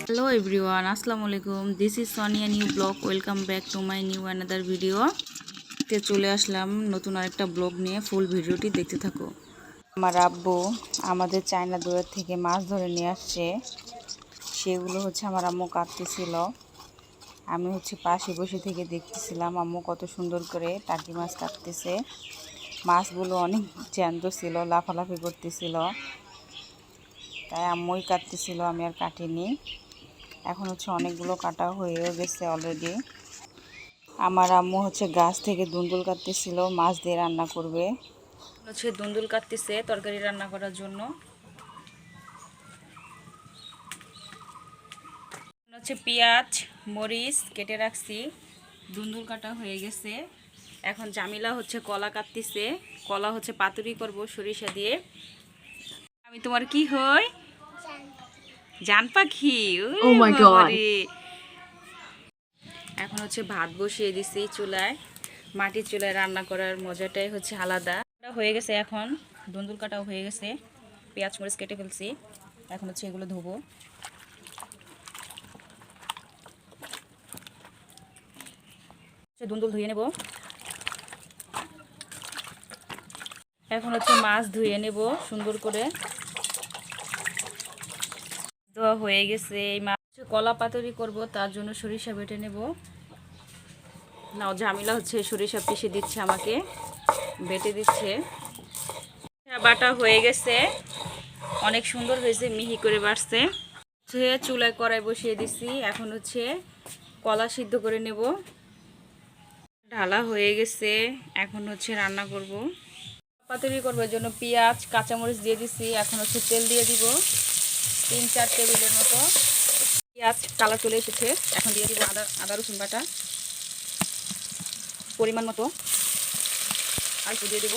Hello everyone, Assalamu alaikum. This is Sonia new blog. Welcome back to my new another video. তে চলে আসলাম নতুন আরেকটা blog নিয়ে, ফুল ভিডিওটি দেখতে থাকো। আমার আব্বু আমাদের চায়না দুয়ার থেকে মাছ ধরে নিয়ে আসছে, সেগুলো আমার আম্মু কাটতেছিল। আমি পাশে বসে থেকে দেখতেছিলাম আম্মু কত সুন্দর করে টাকি মাছ কাটতেছে। মাছগুলো অনেক জ্যান্ত ছিল, লাফালাফি করতেছিল, তাই আম্মুই কাটতেছিল, আমি আর কাটিনি। এখন অনেকগুলো কাটা হয়েও গেছে অলরেডি। আমার আম্মু গাছ থেকে দুন্দুল কাটতেছিল, মাছ দিয়ে রান্না করবে। দুন্দুল কাটতেছে তরকারি রান্না করার জন্য। পেঁয়াজ মরিচ কেটে রাখছি, দুন্দুল কাটা হয়ে গেছে। এখন জামিলা কলা কাটতেছে, কলা পাতুরি করব সরিষা দিয়ে। আমি তোমার কি হই? জান পাখি। Oh my God. এখন ভাত বসিয়ে দিছি চুলায়। মাটির চুলায় রান্না করার মজাটাই আলাদা। হয়ে গেছে, এখন দুন্দুল কাটাও হয়ে গেছে, পেঁয়াজ মরিচ কেটে ফেলছি। এখন এগুলো ধোবো। দুন্দুল ধুয়ে নেব। এখন মাছ ধুয়ে নেব সুন্দর করে। ধোয়া হয়ে গেছে। এই মাছ কলা পাতুরি করব, তার জন্য সরিষা বেটে নেব। নাও জামিলা সরিষা পিষে দিচ্ছে, আমাকে বেটে দিচ্ছে। বাটা হয়ে গেছে, অনেক সুন্দর হয়েছে, মিহি করে বাটছে। চুলায় কড়াই বসিয়ে দিছি। এখন কলা সিদ্ধ করে নেব। ঢালা হয়ে গেছে, এখন রান্না করব। পাতুরি করবার জন্য পেঁয়াজ কাঁচামরিচ দিয়ে দিছি। এখন তেল দিয়ে দিব 3-4 টেবিলের মতো। পেঁয়াজ কালার চলে এসেছে, এখন দিয়ে দিব আদা রসুন বাটা পরিমাণ মতো, আর একটু দিয়ে দিব।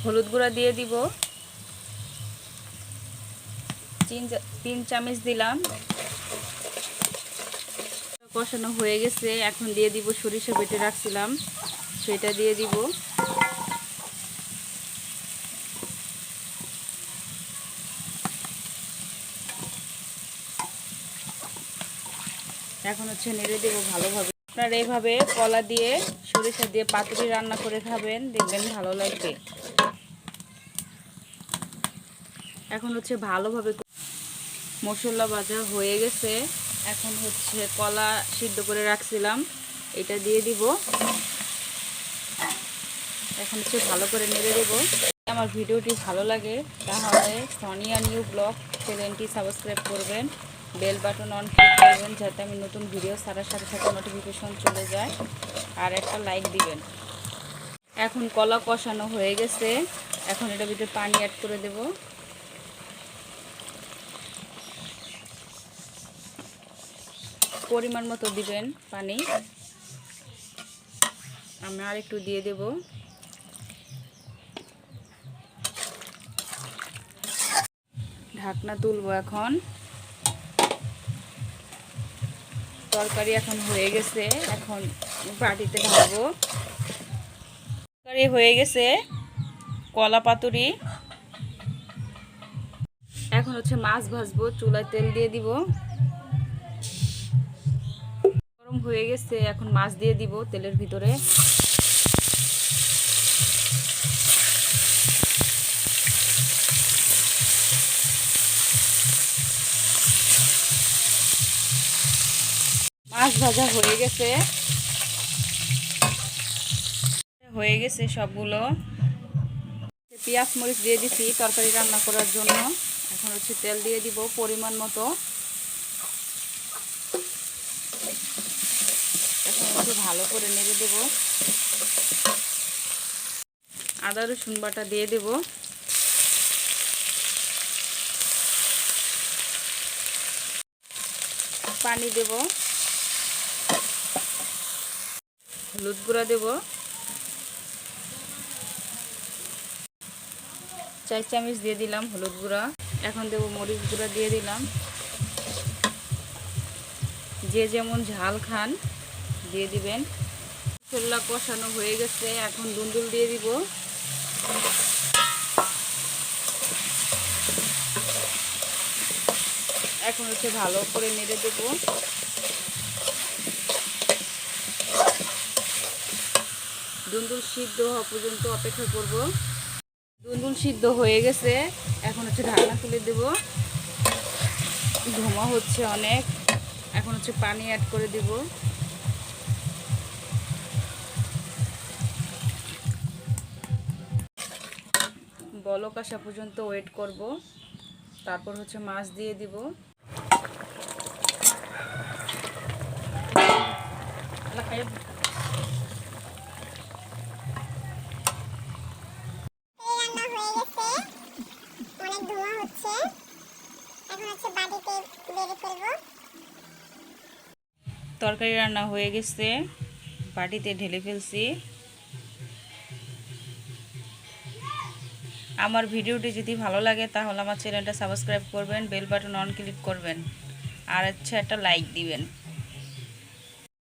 হলুদ গুঁড়া দিয়ে দিব 3 চামচ দিলাম। কষানো হয়ে গেছে, এখন দিয়ে দিব সরিষা বেটে রাখছিলাম, সেটা দিয়ে দিব। এখন নেড়ে দেবো ভালোভাবে। আপনারা এইভাবে কলা দিয়ে সরিষা দিয়ে পাতুরি রান্না করে খাবেন, দেখবেন ভালো লাগবে। এখন ভালোভাবে মশলা ভাজা হয়ে গেছে। এখন কলা সিদ্ধ করে রাখছিলাম, এটা দিয়ে দিব। এখন ভালো করে নেড়ে দেব। আমার ভিডিওটি ভালো লাগে তাহলে সোনিয়া নিউ ব্লগ চ্যানেলটি সাবস্ক্রাইব করবেন, বেল বাটন অন ক্লিক করবেন, যাতে আমি নতুন ভিডিও ছাড়ার সাথে সাথে নোটিফিকেশন চলে যায়, আর একটা লাইক দিবেন। এখন কলা কষানো হয়ে গেছে, এখন এটার ভিতরে পানি অ্যাড করে দেব। পরিমাণ মতো দিবেন পানি, আমি আর একটু দিয়ে দেব। ঢাকনা তুলবো। এখন তরকারি এখন হয়ে গেছে, এখন বাটিতে ঢালবো। তরকারি হয়ে গেছে কলা পাতুরি। এখন মাছ ভাজবো, চুলায় তেল দিয়ে দিব। গরম হয়ে গেছে, এখন মাছ দিয়ে দিব তেলের ভিতরে। মাছ ভাজা হয়ে গেছে সবগুলো। পেঁয়াজ মরিচ দিয়ে দিছি তরকারি রান্না করার জন্য। এখন তেল দিয়ে দিব পরিমাণ মতো। এখন ভালো করে নেড়ে দেব। আদা রসুন বাটা দিয়ে দেব। পানি দেব, হলুদ গুঁড়া দেব 4 চামচ দিয়ে দিলাম হলুদ গুঁড়া। এখন দেব মরিচ গুঁড়া দিয়ে দিলাম। যে যেমন ঝাল খান দিয়ে দিবেন। ছোলা কষানো হয়ে গেছে, এখন দুন্দুল দিয়ে দিব। এখন হচ্ছে ভালো করে নেড়ে দেব। দুন্দুল সিদ্ধ হওয়া পর্যন্ত অপেক্ষা করব। দুন্দুল সিদ্ধ হয়ে গেছে, এখন হচ্ছে ঢাকনা তুলে দেব। ধোঁয়া হচ্ছে অনেক, এখন হচ্ছে পানি অ্যাড করে দেব। বলক আসা পর্যন্ত ওয়েট করব, তারপর হচ্ছে মাছ দিয়ে দিব। তরকারি রান্না হয়ে গেছে, বাটিতে ঢেলে ফেলছি। আমার ভিডিওটি যদি ভালো লাগে তাহলে আমার চ্যানেলটা সাবস্ক্রাইব করবেন, বেল বাটন অন ক্লিক করবেন, আর একটা লাইক দিবেন।